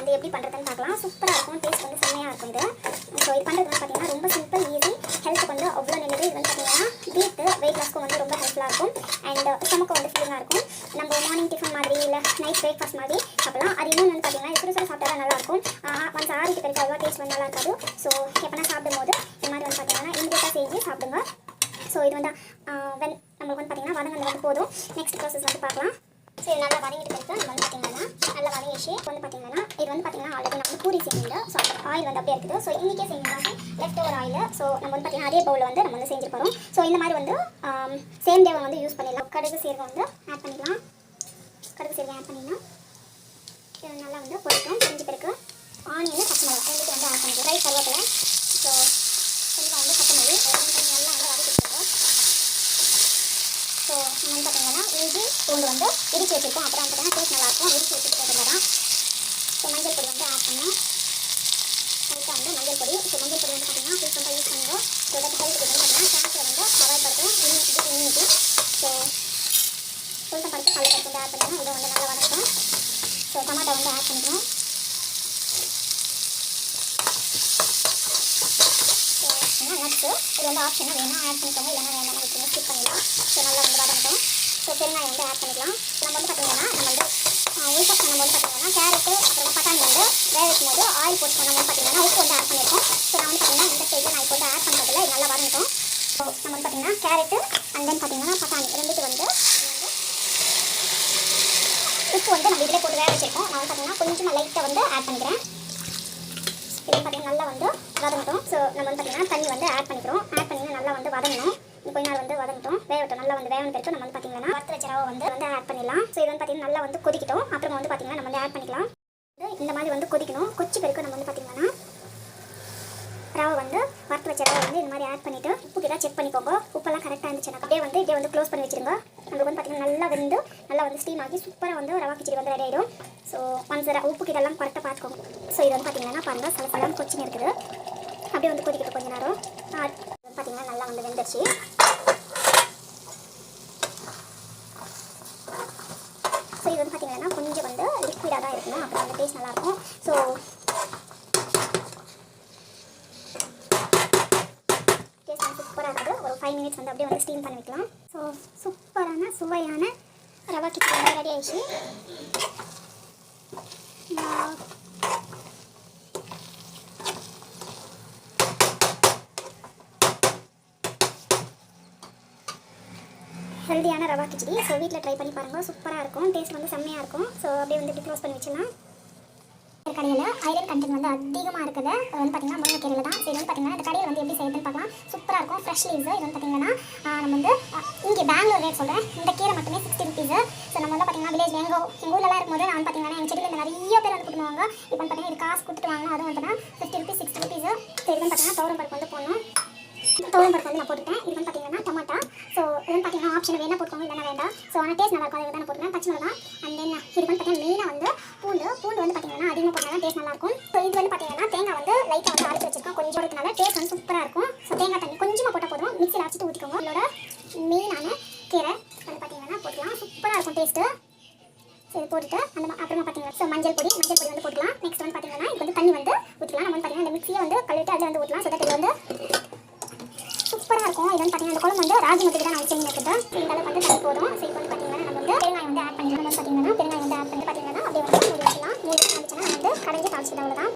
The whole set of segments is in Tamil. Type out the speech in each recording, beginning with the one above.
வந்து எப்படி பண்ணுறதுன்னு பார்க்கலாம். சூப்பராக இருக்கும், டேஸ்ட் வந்து செம்மையாக இருக்கும் இது. ஸோ இது பண்ணுறது வந்து பார்த்தீங்கன்னா ரொம்ப சிம்பிள், ஈஸி, ஹெல்த்துக்கு வந்து அவ்வளோ நல்லது. இது வந்து பார்த்தீங்கன்னா வெயிட் லாஸ்க்கும் வந்து ரொம்ப ஹெல்ப்ஃபுல்லாக இருக்கும். அண்ட் ஸ்டொமக்கு வந்து ஃபில்லிங்காக இருக்கும். நம்ம மார்னிங் டிஃபன் மாதிரி இல்லை நைட் பிரேக்ஃபாஸ்ட் மாதிரி சாப்பிடலாம். அது இன்னும் வந்து பார்த்தீங்கன்னா சுடு சுடு சாப்பிட்டா தான் நல்லாயிருக்கும். ஒன்ஸ் ஆறிட்டு பிறகு அவ்வளோ டேஸ்ட் வந்து நல்லா இருக்காது. ஸோ எப்போனா சாப்பிடும் போது இந்த மாதிரி வந்து பார்த்தீங்கன்னா இமீடியட்டாக செஞ்சு சாப்பிடுங்க. ஸோ இது வந்து நம்மளுக்கு வந்து பார்த்தீங்கன்னா வதங்கிறது வந்து போதும். நெக்ஸ்ட் ப்ராசஸ் வந்து பார்க்கலாம். ஸோ இது நல்லா வதங்கிட்டு பிறகு நம்ம வந்து பார்த்தீங்கன்னா நல்லா வதங்கிச்சு வந்து பார்த்தீங்கன்னா இது வந்து பார்த்தீங்கன்னா ஆல்ரெடி நம்ம பூரி செஞ்சிருந்தோம். ஸோ ஆயில் வந்து அப்படியே இருக்குது. ஸோ இன்றைக்கே செஞ்சோம்னா லெஃப்ட் ஓவர் ஆயில். ஸோ நம்ம வந்து பார்த்தீங்கன்னா அதே பவுலில் வந்து நம்ம வந்து செஞ்சுருப்போம். ஸோ இந்த மாதிரி வந்து சேம் டேவை வந்து யூஸ் பண்ணிடலாம். கடுகு சீரகம் வந்து ஆட் பண்ணிக்கலாம். கடுகு சீரகம் ஆட் பண்ணிடலாம். இது நல்லா வந்து பொரிக்கும். செஞ்சு பிறகு ஆனியன் பச்சை மிளகாய் ரெண்டுக்கு வந்து ஆட் பண்ணிக்கலாம். ரைஸ் கருவேப்பிலை. ஸோ கொஞ்சம் வந்து கொத்தமல்லி நல்லா வந்து வதக்கிட்டுருக்கோம். ஸோ நம்ம வந்து பார்த்தீங்கன்னா இஞ்சி பூண்டு வந்து இடிச்சு வச்சுருக்கோம். அப்புறம் வந்து பார்த்தீங்கன்னா டேஸ்ட் நல்லாயிருக்கும். இடிச்சு வச்சுட்டு தான். ஸோ மஞ்சள் பொடி வந்து ஆட் பண்ணோம். லைட்டாக வந்து மஞ்சள் பொடி. ஸோ மஞ்சள் பொடி வந்து பார்த்தீங்கன்னா ஃப்ரீக்வெண்ட்டாக யூஸ் பண்ணுவோம். ஸோ தட் ஹெல்த்துக்கு வந்து பார்த்தீங்கன்னா கேன்சரை வந்து அவாய்ட் பண்ணுறோம். இம்யூனிட்டி. ஸோ உளுத்தம் பருப்பு கடலைப்பருப்பு வந்து ஆட் பண்ணிக்கணும். இதை வந்து நல்லா வதக்கும். ஸோ டொமாட்டோ வந்து ஆட் பண்ணிக்கணும். நட்ஸு இது வந்து ஆப்ஷனாக வேணும் ஆட் பண்ணிக்கோங்க. இல்லைனா வேண்டாம் வச்சுக்கணும், ஸ்கிப் பண்ணிடலாம். ஸோ நல்லா வந்து வதங்கட்டும். ஸோ பெருங்காயம் வந்து ஆட் பண்ணிக்கலாம். நம்ம வந்து பார்த்தீங்கன்னா நம்ம வந்து நம்ம வந்து பார்த்தீங்கன்னா கேரட்டு அப்புறம் பட்டாணி வந்து வேக வைக்கும் போது ஆயில் போட்டு நம்ம வந்து பார்த்தீங்கன்னா உப்பு வந்து ஆட் பண்ணியிருக்கோம். ஸோ நான் வந்து பார்த்தீங்கன்னா இந்த ஸ்டேஜில் நான் இப்போ வந்து ஆட் பண்ணுறதுல இது நல்லா வதங்கட்டும். ஸோ நம்ம வந்து பார்த்தீங்கன்னா கேரட்டு அண்ட் தென் பார்த்தீங்கன்னா பட்டாணி ரெண்டுக்கு வந்து உப்பு வந்து நம்ம இதில் போட்டு வேக வச்சிருக்கோம். நான் வந்து பார்த்தீங்கன்னா கொஞ்சமாக லைட்டாக வந்து ஆட் பண்ணிக்கிறேன். இது பார்த்தீங்கன்னா நல்லா வந்து வதங்கட்டும். ஸோ நம்ம வந்து பார்த்தீங்கன்னா தண்ணி வந்து ஆட் பண்ணிக்கிறோம். ஆட் பண்ணி நல்லா வந்து வதங்கணும். கொஞ்ச நாள் வந்து வதங்கட்டும். வேகட்டும். நல்லா வந்து வேகணும் பிறகு நம்ம வந்து பார்த்தீங்கன்னா வறுத்து வச்ச ரவை வந்து ஆட் பண்ணிடலாம். ஸோ இது வந்து பார்த்தீங்கன்னா நல்லா வந்து கொதிக்கட்டும். அப்புறமா வந்து பார்த்தீங்கன்னா நம்ம வந்து ஆட் பண்ணிக்கலாம். இந்த மாதிரி வந்து கொதிக்கணும். கொச்சி பிறகு நம்ம வந்து பார்த்தீங்கன்னா ரவை வந்து வறுத்து வச்ச ரவை வந்து இந்த மாதிரி ஆட் பண்ணிவிட்டு உப்பு கிட்ட செக் பண்ணிக்கோங்க. உப்பெல்லாம் கரெக்டாக இருந்துச்சுன்னா அப்படியே வந்து க்ளோஸ் பண்ணி வச்சுருங்க. நம்மளுக்கு வந்து பார்த்தீங்கன்னா நல்லா வெந்து நல்லா வந்து ஸ்டீம் ஆகி சூப்பராக வந்து ரவா கிச்சடி வந்து ரெடி ஆகிடும். ஸோ ஒன்ஸ் உப்பு கிட்டெல்லாம் கரெக்டாக பார்த்துக்கோங்க. ஸோ இது வந்து பார்த்தீங்கன்னா பாருங்கள் சலசலாம் கொச்சின்னு இருக்குது. அப்படியே வந்து கொதிக்கிட்டு கொஞ்சம் நேரம் பார்த்தீங்கன்னா நல்லா வந்து வெந்துடுச்சு. ஸோ இது வந்து பார்த்தீங்கன்னா கொஞ்சம் வந்து லிக்விடாக தான் இருக்கணும். அப்புறம் வந்து டேஸ்ட் நல்லாயிருக்கும். ஸோ டேஸ்ட் வந்து சூப்பராக இருக்குது. ஒரு 5 மினிட்ஸ் வந்து அப்படியே வந்து ஸ்டீம் பண்ணி வைக்கலாம். ஸோ சூப்பரான சுவையான ரவா கிச்சடி வந்து ரெடி ஆயிடுச்சு. ஹெல்தியான ரவா கிச்சடி. ஸோ வீட்டில் ட்ரை பண்ணி பாருங்கள். சூப்பராக இருக்கும். டேஸ்ட் வந்து செம்மையாக இருக்கும். ஸோ அப்படியே வந்து இப்படி க்ளோஸ் பண்ணி வச்சுக்கலாம். கடையில் ஐரன் கண்டென்ட் வந்து அதிகமாக இருக்குது. அது வந்து பார்த்தீங்கன்னா முருங்கைக்கீரையில் தான். இது வந்து பார்த்தீங்கன்னா இந்த கடையில் வந்து எப்படி செய்யுதுன்னு பார்க்கலாம். சூப்பராக இருக்கும். Fresh leaves. இது வந்து பார்த்தீங்கன்னா நம்ம வந்து இங்கே பெங்களூர் ரேட் சொல்கிறேன். இந்த கீரை மட்டுமே 60 ருபீஸ். ஸோ நம்ம வந்து பார்த்தீங்கன்னா வில்லேஜ் எங்கள் ஊர்லலாம் இருக்கும்போது நான் பார்த்தீங்கன்னா எங்கள் செடியில் நிறைய பேர் வந்து கொடுத்துருவாங்க. இப்போ பார்த்தீங்கன்னா இது காசு கொடுத்துட்டு வாங்கலாம். அதுவும் வந்து 50 ருபீஸ் 60 ருபீஸ். ஸோ இது வந்து பார்த்தீங்கன்னா துவரம் பருப்பு வந்து போடணும். துவரம் பருப்பு வந்து நான் போட்டுட்டேன். இது வந்து பார்த்தீங்கன்னா டொமாட்டோ. ஸோ இது வந்து பார்த்தீங்கன்னா ஆப்ஷன் வேணா போட்டுக்கோங்க, இல்லைனா வேண்டாம். ஸோ ஆனால் டேஸ்ட் நல்லா இருக்கும். அதை தான் போட்டுருக்கேன். பச்சை மிளகா அண்ட் தென் இது வந்து பார்த்தீங்கன்னா மெயினாக வந்து பூண்டு வந்து பார்த்தீங்கன்னா அதிகமாக போட்டால் தான் டேஸ்ட் நல்லாயிருக்கும். ஸோ இது வந்து பார்த்தீங்கன்னா தேங்காய் வந்து லைட்டாக வந்து அரைச்சி வச்சிருக்கோம். கொஞ்சம் இருக்கிறனால டேஸ்ட் வந்து சூப்பராக இருக்கும். ஸோ தேங்காய் தண்ணி கொஞ்சமாக போட்டால் போதும். மிக்சியில் அரைச்சிட்டு ஊற்றிக்கோங்க. இதோட மெயினான கீரை வந்து பார்த்தீங்கன்னா போட்டுக்கலாம். சூப்பராக இருக்கும் டேஸ்ட்டு. ஸோ இது போட்டுட்டு அப்புறமா பார்த்தீங்கன்னா ஸோ மஞ்சள் பொடி வந்து போட்டுக்கலாம். நெக்ஸ்ட் வந்து பார்த்தீங்கன்னா இது வந்து தண்ணி வந்து ஊற்றிக்கலாம். நம்ம வந்து பார்த்தீங்கன்னா இந்த மிக்சியை வந்து கழுவிட்டு அதில் வந்து ஊற்றலாம். ஸோ தட் இது வந்து சூப்பராக இருக்கும். இது வந்து பார்த்தீங்கன்னா இந்த குழம்பு வந்து ராஜி முத்துக்கு தான் நான் செஞ்சு இருக்குது. இந்த அளவுக்கு வந்து தண்ணி போதும். ஸோ இப்போ வந்து பார்த்தீங்கன்னா நம்ம வந்து பெருங்காயம் வந்து ஆட் பண்ணிக்கலாம். வந்து பார்த்தீங்கன்னா பெருங்காயம் வந்து ஆட் பண்ணி பார்த்தீங்கன்னா அப்படியே வந்து மூடி வச்சுக்கலாம். மூடி வந்துச்சுன்னா நம்ம வந்து கடைஞ்சி தாளிச்சிட்டு அவ்வளோதான்.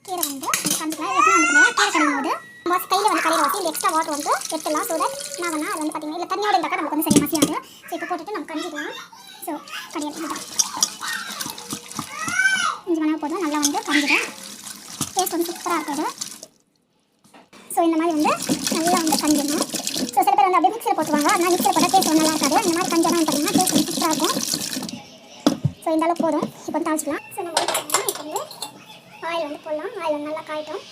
கீரை வந்து காமிச்சிக்கலாம். எப்போ வந்து கீரை கடையும் போது கையில் வந்து கடையில் வச்சு இந்த எக்ஸ்ட்ரா வாட்டர் வந்து எடுத்துடலாம். ஸோ தட் நான் வந்து அது வந்து பார்த்தீங்கன்னா இல்லை தண்ணியோட இருந்தாக்கா நமக்கு வந்து சரி மசியாது. ஸோ இப்போ போட்டுட்டு நம்ம கஞ்சிக்கலாம். ஸோ கடையை கொஞ்சம் மணி போதும் நல்லா வந்து கஞ்சிடும். டேஸ்ட் வந்து சூப்பராக இருக்குது. ஸோ இந்த மாதிரி வந்து நல்லா வந்து கஞ்சிடணும். ஸோ சில பேர் வந்து அப்படியே மிக்சியில் போட்டுருவாங்க. அதனால் மிக்சியில் போட்டால் டேஸ்ட் நல்லா இருக்காது. இந்த மாதிரி கஞ்செல்லாம் வந்து பார்த்தீங்கன்னா டேஸ்ட் வந்து சூப்பராக இருக்கும். ஸோ இந்த அளவுக்கு போதும். இப்போ வந்து தாளிச்சிக்கலாம். ஸோ நம்ம வந்து பார்த்தீங்கன்னா இப்போ வந்து ஆயில் வந்து போடலாம். ஆயில் வந்து நல்லா காயிட்டும்.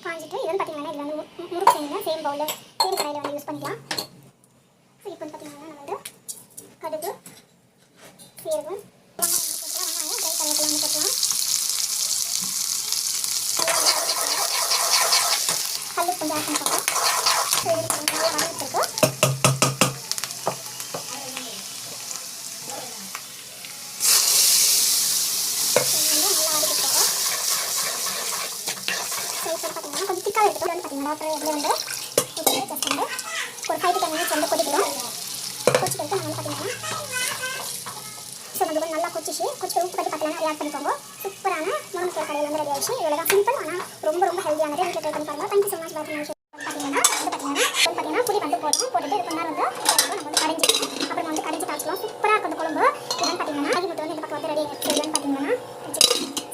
காஞ்சிட்டு இது வந்து பார்த்தீங்கன்னா இதில் வந்து முறுக்கு செய்யணும். சேம் பவுலில் சேம் கடையில் வந்து யூஸ் பண்ணிக்கலாம். ஸோ இப்போ வந்து பார்த்தீங்கன்னா நம்ம வந்து கடுகு சீரகம் வெங்காயம் ட்ரை கருவேப்பிலை வந்து போட்டுக்கலாம். கல் கொஞ்சம் ஆட் பண்ணிக்கோங்க. ஸோ இது நல்லா வதங்கிட்டு கொஞ்சம் திக்காக எடுத்து வந்து பார்த்தீங்கன்னா அப்புறம் எப்படி வந்து ஜஸ்ட் வந்து ஒரு 5 to 10 minutes வந்து கொதிக்கிறோம். கொதிச்சுட்டு நம்ம வந்து பார்த்தீங்கன்னா ஸோ நம்ம வந்து நல்லா கொச்சிச்சு உப்பு கட்டி பார்த்தீங்கன்னா ஆட் பண்ணிக்கோங்க. சூப்பரான முருங்கைக்காய் கடையில் வந்து ரெடி ஆகிடுச்சு. இவ்வளோ தான் சிம்பிள், ஆனால் ரொம்ப ஹெல்த்தியானது. வீட்டில் ட்ரை பண்ணி பாருங்கள். Thank you so much. பார்த்தீங்கன்னா புளி வந்து போட்டுட்டு இது பண்ணால் வந்து நம்ம வந்து கரைஞ்சி அப்புறம் வந்து கரைஞ்சி காய்ச்சலாம். சூப்பராக இருக்கும் அந்த குழம்பு. இதுன்னு பார்த்தீங்கன்னா ராகி முட்டை வந்து இந்த பக்கம் வந்து ரெடி ஆகிடுச்சு. இதுன்னு பார்த்தீங்கன்னா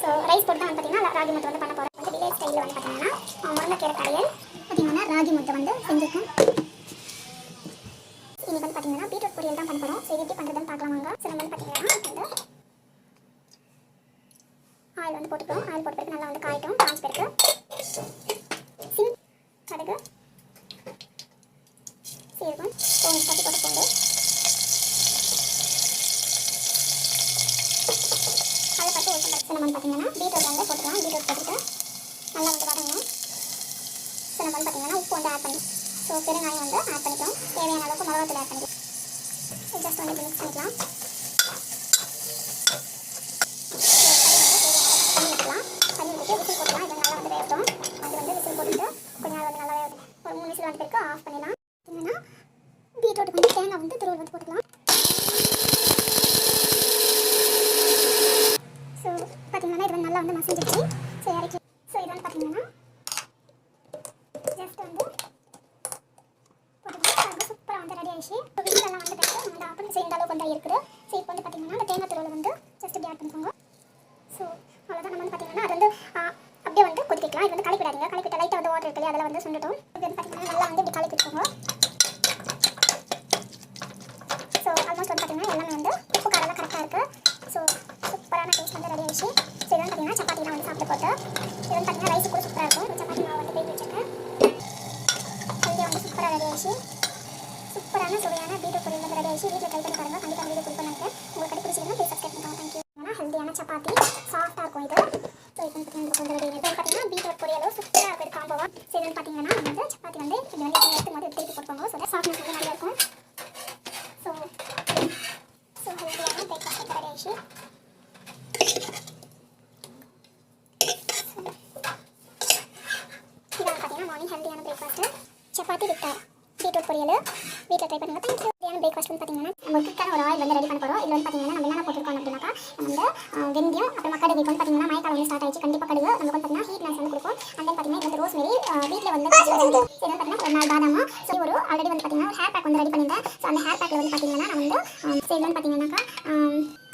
ஸோ ரைஸ் போட்டு தான் வந்து பார்த்தீங்கன்னா ராகி முட்டை வந்து பண்ண போகிறோம். வந்து வில்லேஜ் ஸ்டைலில் வந்து பார்த்தீங்கன்னா முருங்கைக்கீரை கடையில் பார்த்தீங்கன்னா ராகி முட்டை வந்து செஞ்சுருக்கேன். இன்னைக்கு வந்து பார்த்தீங்கன்னா பீட்ரூட் பொரியல் தான் பண்ண போகிறோம். ஸோ இது எப்படி பண்ணுறதுன்னு பார்க்கலாம் வாங்க. ஸோ நம்ம வந்து பார்த்தீங்கன்னா வந்து ஆயில் வந்து போட்டுக்கிறோம். ஆயில் போட்டு பிறகு நல்லா வந்து காயிட்டும். காய்ச்சி பிறகு கடுகு சீரகம் பூண்டு தட்டி போட்டு பூண்டு அதை பற்றி ஒரு நம்ம வந்து பார்த்தீங்கன்னா பீட்ரூட் வந்து போட்டுக்கலாம். பீட்ரூட் போட்டுட்டு நல்லா வந்து வதங்கணும். ஸோ நம்ம வந்து பார்த்தீங்கன்னா உப்பு வந்து ஆட் பண்ணி ஸோ பெருங்காயம் வந்து ஆட் பண்ணிக்கலாம். தேவையான அளவுக்கு மிளகாத்தூள் ஆட் பண்ணிக்கலாம். ஜஸ்ட் வந்து மிக்ஸ் பண்ணிக்கலாம். தண்ணி ஊற்றி விசில் போட்டுக்கலாம். இது நல்லா வந்து வேகட்டும். அது வந்து விசில் போட்டுட்டு கொஞ்ச நாள் வந்து நல்லா வேகட்டும். ஒரு 3 விசில் வந்து பிறகு ஆஃப் பண்ணிடலாம். பார்த்தீங்கன்னா பீட்ரூட்டுக்கு வந்து தேங்காய் வந்து துருவல் வந்து போட்டுக்கலாம். ஸோ பார்த்தீங்கன்னா இது வந்து நல்லா வந்து மசிஞ்சிடுச்சு. ஸோ இறக்கி ஸோ இது வந்து பார்த்தீங்கன்னா ஜஸ்ட் வந்து போட்டுக்கலாம். சூப்பராக வந்து ரெடி ஆகிடுச்சு. இப்போ விசிலெல்லாம் வந்து பிறகு நம்ம வந்து ஆப்பன் செய்ய அளவுக்கு வந்து இருக்குது. ஸோ இப்போ வந்து பார்த்தீங்கன்னா அந்த தேங்காய் துருவல் வந்து ஜஸ்ட் இப்படி ஆட் பண்ணிக்கோங்க. ஸோ அவ்வளோதான். நம்ம வந்து பார்த்தீங்கன்னா அது வந்து அப்படியே வந்து கொதிக்கலாம். இது வந்து கலப்பிடாதீங்க. கலப்பிட்ட லைட்டாக வந்து வாட்டர் இருக்குது அதெல்லாம் வந்து சுண்டட்டும். இது வந்து பார்த்தீங்கன்னா நல்லா வந்து இப்படி கலப்பிட்டுக்கோங்க. ஸோ ஆல்மோஸ்ட் வந்து பார்த்தீங்கன்னா எல்லாமே வந்து உப்பு காரெல்லாம் கரெக்டாக இருக்குது. ஸோ சூப்பரான டேஸ்ட் வந்து ரெடி ஆகிடுச்சு. ஸோ இது வந்து பார்த்தீங்கன்னா சப்பாத்திலாம் வந்து சாப்பிட்டு போட்டு இது வந்து பார்த்தீங்கன்னா ரைஸ் கூட சூப்பராக இருக்கும். சப்பாத்தி மாவு வந்து பேசி வச்சுருக்கேன். ஹெல்த்தியாக வந்து சூப்பராக ரெடி ஆகிடுச்சு. சூப்பரான சுவையான பீட்ரூட் பொரியல் வந்து ரெடி ஆகிடுச்சு. வீட்டில் ட்ரை பண்ணி பாருங்கள். கண்டிப்பாக வீடியோ கொடுப்பேன் நினைக்கிறேன். உங்களுக்கு கட்டி பிடிச்சிருந்தா ப்ளீஸ் சப்ஸ்கிரைப் பண்ணுங்கள். தேங்க்யூ. ஏன்னா ஹெல்த்தியான சப்பாத்தி சாஃப்ட்டாக இருக்கும் இது. ஸோ இது வந்து பார்த்தீங்கன்னா பீட்ரூட் பொரியலும் சூப்பராக இருக்குது காம்போவா. ஸோ இது வந்து பார்த்தீங்கன்னா வந்து சப்பாத்தி வந்து இது வந்து எடுத்து மாதிரி திருப்பி போட்டுக்கோங்க. ஸோ சாஃப்ட்னஸ் வந்து நல்லா இருக்கும். ஸோ ஹெல்த்தியான பிரேக்ஃபாஸ்ட் வந்து ரெடி ஆகிடுச்சு. இதான் பார்த்தீங்கன்னா மார்னிங் ஹெல்த்தியான பிரேக்ஃபாஸ்ட்டு சப்பாத்தி வித் பீட்ரூட் பொரியல். வீட்டில் ட்ரை பண்ணுங்கள். தேங்க்யூ. ஹெல்த்தியான பிரேக்ஃபாஸ்ட் வந்து பார்த்தீங்கன்னா நம்ம குயிக்கான ஒரு ஆயில் வந்து ரெடி பண்ண போகிறோம். இதில் வந்து பார்த்தீங்கன்னா நம்ம என்ன போட்டிருக்கோம் அப்படின்னாக்கா நம்ம வந்து வெந்தயம் அப்புறம் கடுகு வந்து பார்த்தீங்கன்னா மழைக்காலம் வந்து ஸ்டார்ட் ஆகிடுச்சு. கண்டிப்பாக கடுகு நமக்கு வந்து பார்த்தீங்கன்னா ஹீட்னஸ் வந்து கொடுக்கும். அண்ட் தென் பார்த்தீங்கன்னா இது வந்து ரோஸ்மெரி வீட்டில் வந்து பார்த்தீங்கன்னா ஒரு 4 பாதாமா. ஸோ ஒரு ஆல்ரெடி வந்து பார்த்தீங்கன்னா ஒரு ஹேர் பேக் வந்து ரெடி பண்ணியிருந்தேன். ஸோ அந்த ஹேர் பேக்கில் வந்து பார்த்தீங்கன்னா நான் வந்து இது வந்து பார்த்தீங்கன்னாக்கா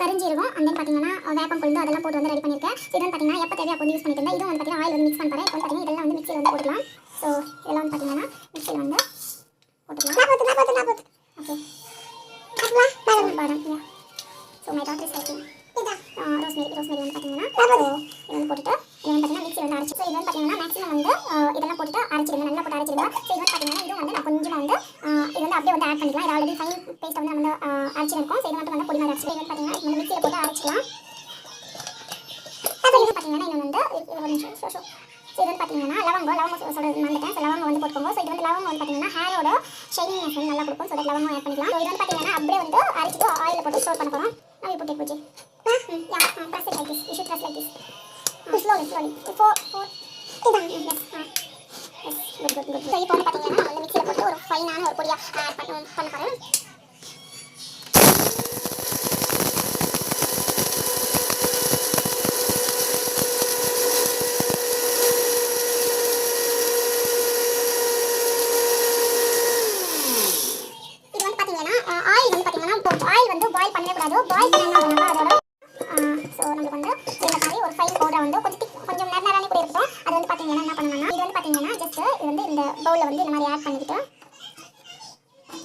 கரிஞ்சிருக்கும். அண்ட் தென் பார்த்தீங்கன்னா வேப்பம் கொழுந்து அதெல்லாம் போட்டு வந்து ரெடி பண்ணியிருக்கேன். இது வந்து பார்த்தீங்கன்னா எப்போ தேவையாக வந்து யூஸ் பண்ணிட்டு இருந்தேன். இதுவும் வந்து பார்த்தீங்கன்னா ஆயில் வந்து மிக்ஸ் பண்ணுறேன். இப்போ வந்து பார்த்தீங்கன்னா இதெல்லாம் வந்து மிக்சியில் வந்து போட்டுக்கலாம். ஸோ இதெல்லாம் வந்து பார்த்தீங்கன்னா மிக்சியில் வந்து போட்டுக்கலாம். ஓகே பாதாம். So my daughter is liking rosemary வந்து பார்த்தீங்கன்னா ஸோ இது வந்து போட்டுட்டு இது வந்து பார்த்தீங்கன்னா மிக்ஸி வந்து அரைச்சி. ஸோ இது வந்து பார்த்தீங்கன்னா மேக்ஸிமம் வந்து இதெல்லாம் போட்டுட்டு அரைச்சிடுங்க. நல்லா போட்டு அரைச்சிடுங்க. ஸோ இது வந்து பார்த்தீங்கன்னா இதுவும் வந்து நான் கொஞ்சமாக வந்து இது வந்து அப்படியே வந்து ஆட் பண்ணிக்கலாம். இது ஆல்ரெடி ஃபைன் பேஸ்ட் வந்து நம்ம அரைச்சிருக்கோம். ஸோ இது மட்டும் வந்து பொடி மாதிரி அரைச்சி இது வந்து பார்த்தீங்கன்னா இது வந்து மிக்சியில் போட்டு அரைச்சிக்கலாம். ஸோ இது பார்த்தீங்கன்னா இன்னும் வந்து ஒரு நிமிஷம் ஸோ இது வந்து பார்த்தீங்கன்னா லவங்கம் சொல்கிறது வந்துட்டேன். ஸோ லவங்கம் வந்து போட்டுக்கோங்க. ஸோ இது வந்து லவங்கம் வந்து பார்த்தீங்கன்னா ஹேரோட ஷைனிங்னஸ் வந்து நல்லா கொடுக்கும். ஸோ லவங்கம் ஆட் பண்ணிக்கலாம். ஸோ இது வந்து பார்த்தீங்கன்னா அப்படியே வந்து அரைச்சிட்டு ஆயிலில் போட்டு ஸ்டோர் பண்ண போகிறோம். நான் போட்டு பூச்சி press it like this. You should press like this. Slowly. Yes, good. So இப்போ வந்து பார்த்தீங்கன்னா நான் வந்து மிக்சியில் போட்டு ஒரு ஃபைனான ஒரு பொடியாக ஆட் பண்ண போகிறேன். ஆயில் வந்து பாயில் பண்ணவே கூடாது. பாயில் பண்ணா அதோட ஸோ நம்மளுக்கு வந்து இந்த மாதிரி ஒரு ஃபைன் பவுடர் வந்து கொஞ்சம் நேரம் கூட இருக்கும். அது வந்து பார்த்தீங்கன்னா என்ன பண்ணணும்னா இது வந்து பார்த்தீங்கன்னா ஜஸ்ட் இது வந்து இந்த பவுலில் வந்து இந்த மாதிரி ஆட் பண்ணிக்கிட்டு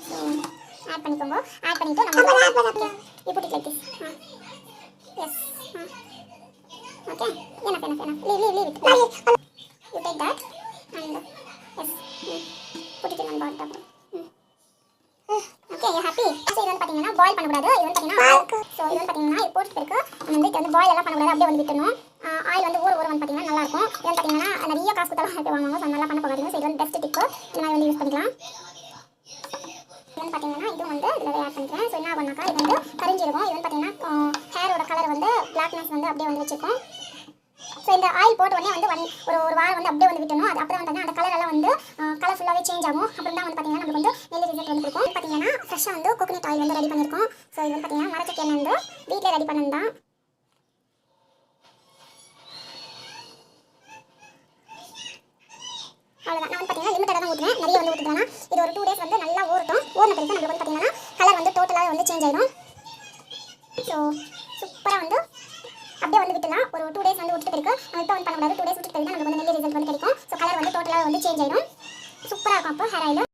ஸோ ஆட் பண்ணிக்கோங்க. ஆட் பண்ணிவிட்டு நம்ம you put it like this. Yes. Okay. Enough. Leave it. You take that and yes. Put it in one bottle. Okay you happy. So இது வந்து பார்த்தீங்கன்னா பாயில் பண்ணக்கூடாது. இது வந்து பார்த்தீங்கன்னா ஸோ இது வந்து பார்த்தீங்கன்னா இது போட்டு பிறகு நம்ம வந்து பாயில் எல்லாம் பண்ணக்கூடாது. அப்படியே வந்து விட்டுணும். ஆயில் வந்து ஊற வந்து பார்த்தீங்கன்னா நல்லாயிருக்கும். இது பார்த்தீங்கன்னா நிறைய காசு கொடுத்தாலும் வாங்குவாங்க. ஸோ நல்லா பண்ண போகாதீங்க. ஸோ இது வந்து பெஸ்ட் டிப்பு. இந்த மாதிரி வந்து யூஸ் பண்ணிக்கலாம். பார்த்தீங்கன்னா இது வந்து இதில் ஆட் பண்ணிக்கிறேன். ஸோ என்ன பண்ணாக்கா இது வந்து கரிஞ்சிருக்கும். இது வந்து பார்த்தீங்கன்னா ஹேரோட கலர் வந்து பிளாக்னஸ் வந்து அப்படியே வந்து வச்சுருக்கோம். ஸோ இந்த ஆயில் போட்ட உடனே வந்து ஒரு வாரம் வந்து அப்படியே வந்து விட்டணும். அது அப்புறம் வந்து அந்த கலரெல்லாம் வந்து கலர் ஃபுல்லாகவே சேஞ்ச் ஆகும். அப்புறம் தான் வந்து பார்த்தீங்கன்னா நமக்கு வந்து நெல் ரிசல்ட் வந்து கொடுக்கும். பார்த்தீங்கன்னா ஃப்ரெஷ்ஷாக வந்து கோகோனட் ஆயில் வந்து ரெடி பண்ணியிருக்கோம். ஸோ இது வந்து பார்த்தீங்கன்னா மரச்சக்கேன் வந்து வீட்டில் ரெடி பண்ணது தான். அவ்வளோதான். நான் வந்து பார்த்தீங்கன்னா லிமிட்டடாக தான் ஊற்றுவேன். நிறைய வந்து ஊற்றுவேன்னா இது ஒரு 2 days வந்து நல்லா ஊறட்டும். ஊறின பிறகு நம்மளுக்கு வந்து பார்த்தீங்கன்னா கலர் வந்து டோட்டலாக வந்து சேஞ்ச் ஆகிடும். ஸோ சூப்பராக வந்து அப்படியே வந்து விட்டுலாம். ஒரு 2 days வந்து விட்டு பிறகு நம்ம இப்போ வந்து பண்ணக்கூடாது. 2 days விட்டு பிறகு நமக்கு வந்து நெல் ரிசல்ட் வந்து கிடைக்கும். ஸோ கலர் வந்து டோட்டலாக வந்து சேஞ்ச் ஆகிடும். சூப்பராக இருக்கும் அப்போ ஹேர் ஆயில்.